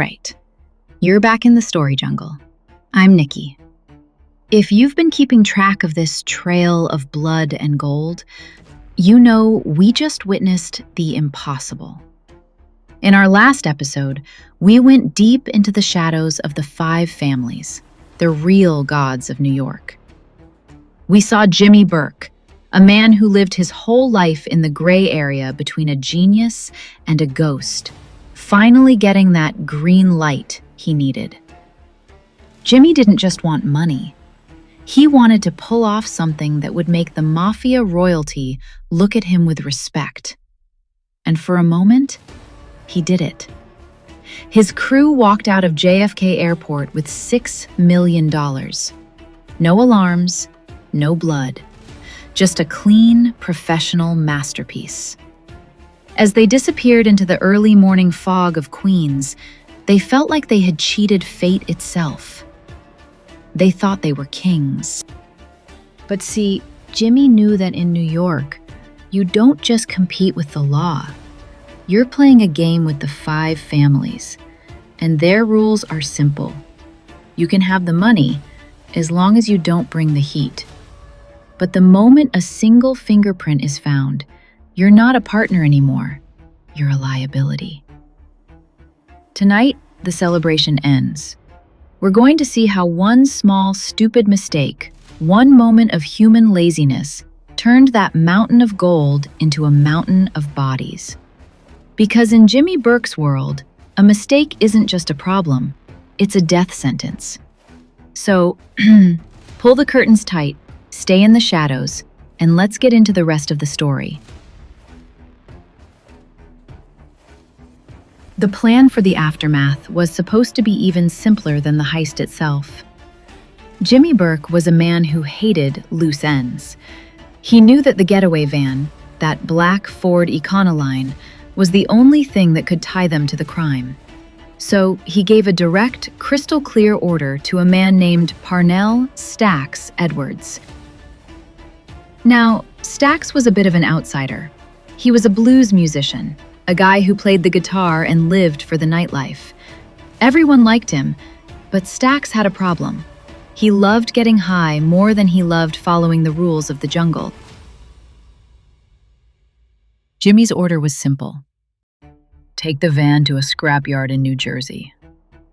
right, you're back in the story jungle. I'm Nikki. If you've been keeping track of this trail of blood and gold, you know we just witnessed the impossible. In our last episode, we went deep into the shadows of the 5 families, the real gods of New York. We saw Jimmy Burke, a man who lived his whole life in the gray area between a genius and a ghost, finally getting that green light he needed. Jimmy didn't just want money. He wanted to pull off something that would make the mafia royalty look at him with respect. And for a moment, he did it. His crew walked out of JFK Airport with $6 million. No alarms, no blood, just a clean, professional masterpiece. As they disappeared into the early morning fog of Queens, they felt like they had cheated fate itself. They thought they were kings. But see, Jimmy knew that in New York, you don't just compete with the law. You're playing a game with the 5 families, and their rules are simple. You can have the money as long as you don't bring the heat. But the moment a single fingerprint is found, you're not a partner anymore. You're a liability. Tonight, the celebration ends. We're going to see how one small, stupid mistake, one moment of human laziness, turned that mountain of gold into a mountain of bodies. Because in Jimmy Burke's world, a mistake isn't just a problem, it's a death sentence. So, pull the curtains tight, stay in the shadows, and let's get into the rest of the story. The plan for the aftermath was supposed to be even simpler than the heist itself. Jimmy Burke was a man who hated loose ends. He knew that the getaway van, that black Ford Econoline, was the only thing that could tie them to the crime. So he gave a direct, crystal-clear order to a man named Parnell Stacks Edwards. Now, Stacks was a bit of an outsider. He was a blues musician, a guy who played the guitar and lived for the nightlife. Everyone liked him, but Stacks had a problem. He loved getting high more than he loved following the rules of the jungle. Jimmy's order was simple. Take the van to a scrapyard in New Jersey.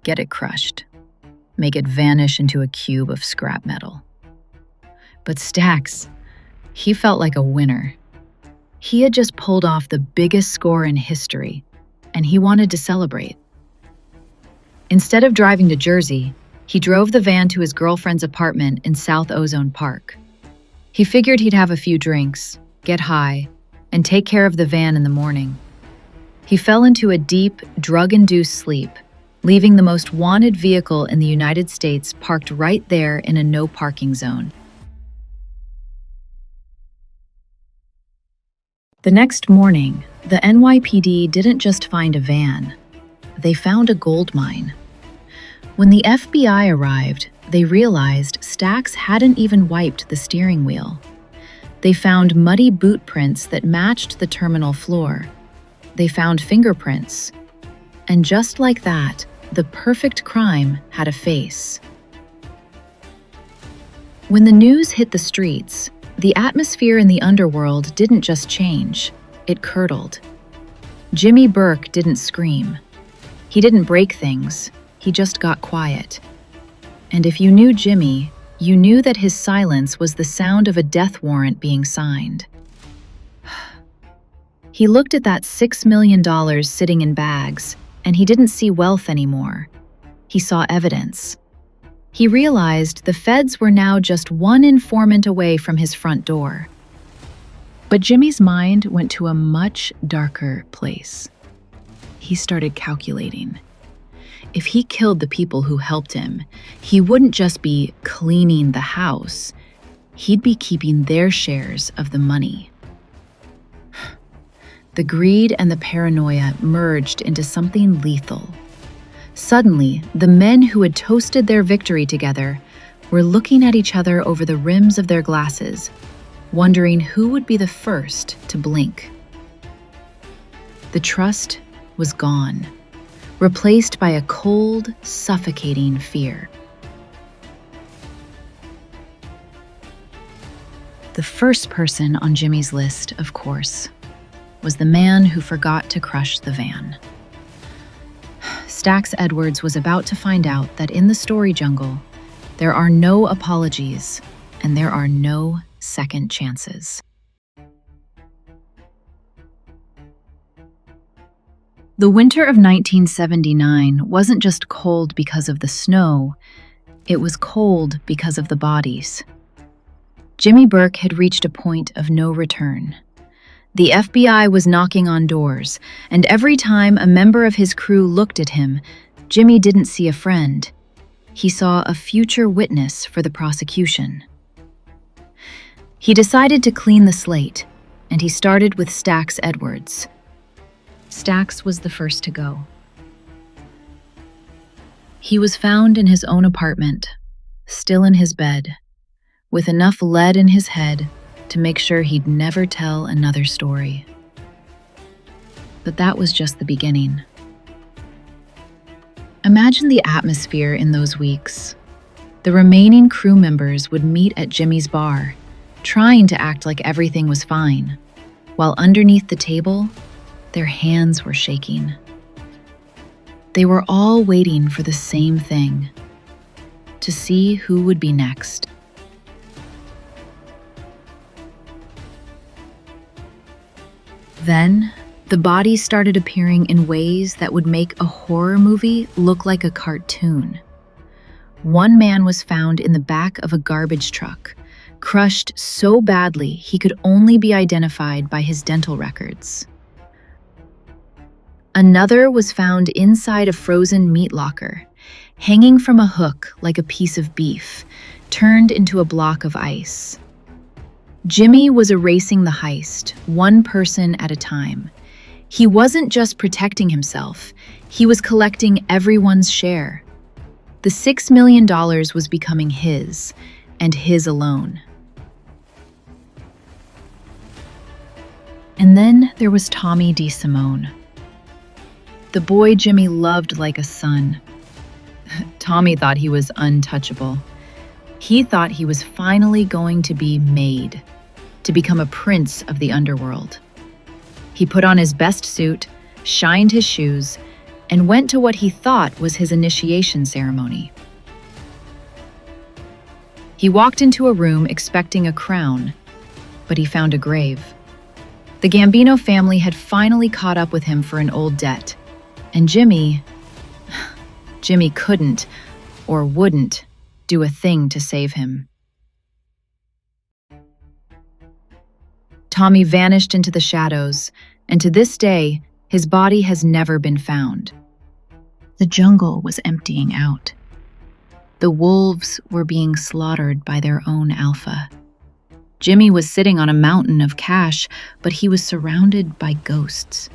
Get it crushed. Make it vanish into a cube of scrap metal. But Stacks, he felt like a winner. He had just pulled off the biggest score in history, and he wanted to celebrate. Instead of driving to Jersey, he drove the van to his girlfriend's apartment in South Ozone Park. He figured he'd have a few drinks, get high, and take care of the van in the morning. He fell into a deep, drug-induced sleep, leaving the most wanted vehicle in the United States parked right there in a no-parking zone. The next morning, the NYPD didn't just find a van. They found a gold mine. When the FBI arrived, they realized Stacks hadn't even wiped the steering wheel. They found muddy boot prints that matched the terminal floor. They found fingerprints. And just like that, the perfect crime had a face. When the news hit the streets, the atmosphere in the underworld didn't just change, it curdled. Jimmy Burke didn't scream. He didn't break things, he just got quiet. And if you knew Jimmy, you knew that his silence was the sound of a death warrant being signed. He looked at that $6 million sitting in bags, and he didn't see wealth anymore. He saw evidence. He realized the feds were now just one informant away from his front door. But Jimmy's mind went to a much darker place. He started calculating. If he killed the people who helped him, he wouldn't just be cleaning the house, he'd be keeping their shares of the money. The greed and the paranoia merged into something lethal. Suddenly, the men who had toasted their victory together were looking at each other over the rims of their glasses, wondering who would be the first to blink. The trust was gone. replaced by a cold, suffocating fear. The first person on Jimmy's list, of course, was the man who forgot to crush the van. Stax Edwards was about to find out that in the story jungle, there are no apologies and there are no second chances. The winter of 1979 wasn't just cold because of the snow, it was cold because of the bodies. Jimmy Burke had reached a point of no return. The FBI was knocking on doors, and every time a member of his crew looked at him, Jimmy didn't see a friend. He saw a future witness for the prosecution. He decided to clean the slate, and he started with Stax Edwards. Stax was the first to go. He was found in his own apartment, still in his bed, with enough lead in his head to make sure he'd never tell another story. But that was just the beginning. Imagine the atmosphere in those weeks. The remaining crew members would meet at Jimmy's bar, trying to act like everything was fine, while underneath the table, their hands were shaking. They were all waiting for the same thing, to see who would be next. Then, the bodies started appearing in ways that would make a horror movie look like a cartoon. One man was found in the back of a garbage truck, crushed so badly he could only be identified by his dental records. Another was found inside a frozen meat locker, hanging from a hook like a piece of beef, turned into a block of ice. Jimmy was erasing the heist, one person at a time. He wasn't just protecting himself, he was collecting everyone's share. The $6 million was becoming his, and his alone. And then there was Tommy DeSimone, the boy Jimmy loved like a son. Tommy thought he was untouchable. He thought he was finally going to be made, to become a prince of the underworld. He put on his best suit, shined his shoes, and went to what he thought was his initiation ceremony. He walked into a room expecting a crown, but he found a grave. The Gambino family had finally caught up with him for an old debt, and Jimmy couldn't, or wouldn't, do a thing to save him. Tommy vanished into the shadows, and to this day, his body has never been found. The jungle was emptying out. The wolves were being slaughtered by their own alpha. Jimmy was sitting on a mountain of cash, but he was surrounded by ghosts.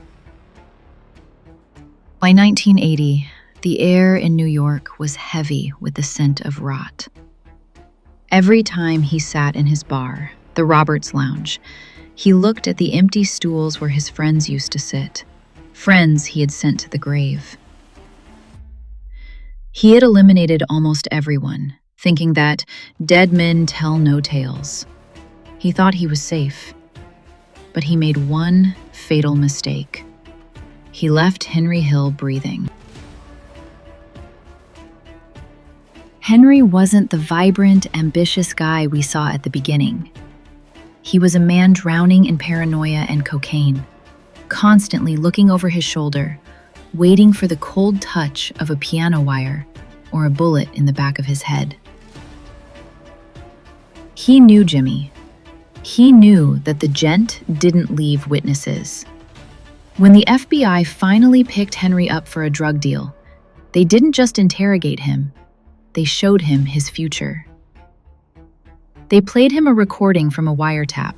By 1980, the air in New York was heavy with the scent of rot. Every time he sat in his bar, the Roberts Lounge, he looked at the empty stools where his friends used to sit, friends he had sent to the grave. He had eliminated almost everyone, thinking that dead men tell no tales. He thought he was safe, but he made one fatal mistake. He left Henry Hill breathing. Henry wasn't the vibrant, ambitious guy we saw at the beginning. He was a man drowning in paranoia and cocaine, constantly looking over his shoulder, waiting for the cold touch of a piano wire or a bullet in the back of his head. He knew Jimmy. He knew that the Gent didn't leave witnesses. When the FBI finally picked Henry up for a drug deal, they didn't just interrogate him, they showed him his future. They played him a recording from a wiretap.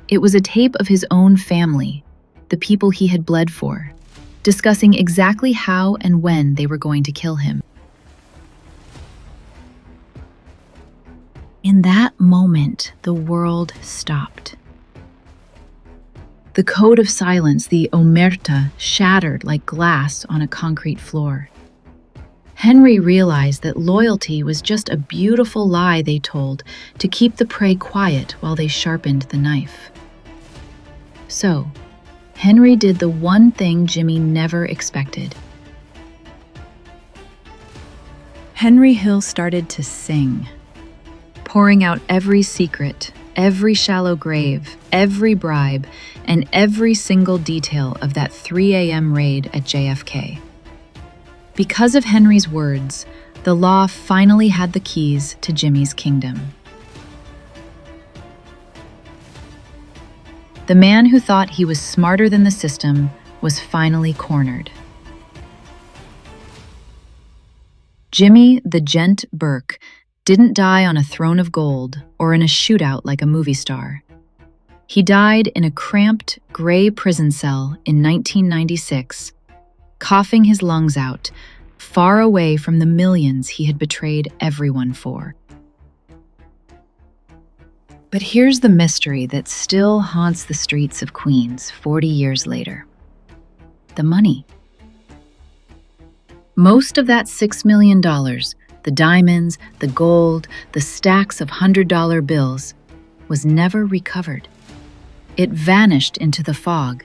It was a tape of his own family, the people he had bled for, discussing exactly how and when they were going to kill him. In that moment, the world stopped. The code of silence, the Omertà, shattered like glass on a concrete floor. Henry realized that loyalty was just a beautiful lie they told to keep the prey quiet while they sharpened the knife. So, Henry did the one thing Jimmy never expected. Henry Hill started to sing, pouring out every secret, every shallow grave, every bribe, and every single detail of that 3 a.m. raid at JFK. Because of Henry's words, the law finally had the keys to Jimmy's kingdom. The man who thought he was smarter than the system was finally cornered. Jimmy the Gent Burke didn't die on a throne of gold or in a shootout like a movie star. He died in a cramped, gray prison cell in 1996, coughing his lungs out, far away from the millions he had betrayed everyone for. But here's the mystery that still haunts the streets of Queens 40 years later. The money. Most of that $6 million, the diamonds, the gold, the stacks of $100 bills, was never recovered. It vanished into the fog.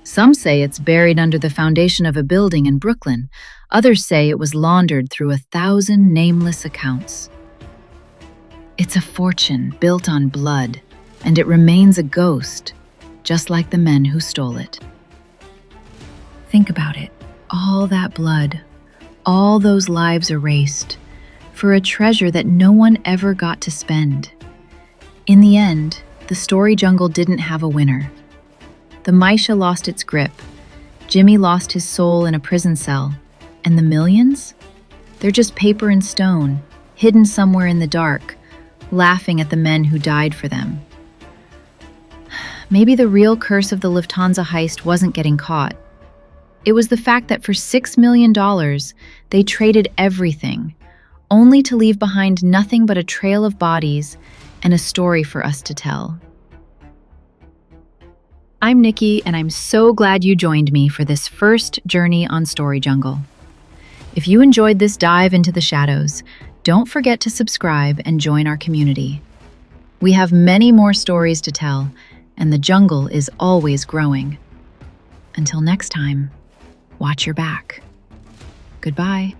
Some say it's buried under the foundation of a building in Brooklyn. Others say it was laundered through 1,000 nameless accounts. It's a fortune built on blood, and it remains a ghost, just like the men who stole it. Think about it. All that blood, all those lives erased, for a treasure that no one ever got to spend. In the end, the story jungle didn't have a winner. The Maisha lost its grip, Jimmy lost his soul in a prison cell, and the millions? They're just paper and stone, hidden somewhere in the dark, laughing at the men who died for them. Maybe the real curse of the Lufthansa heist wasn't getting caught. It was the fact that for $6 million, they traded everything, only to leave behind nothing but a trail of bodies and a story for us to tell. I'm Nikki, and I'm so glad you joined me for this first journey on Story Jungle. If you enjoyed this dive into the shadows, don't forget to subscribe and join our community. We have many more stories to tell, and the jungle is always growing. Until next time, watch your back. Goodbye.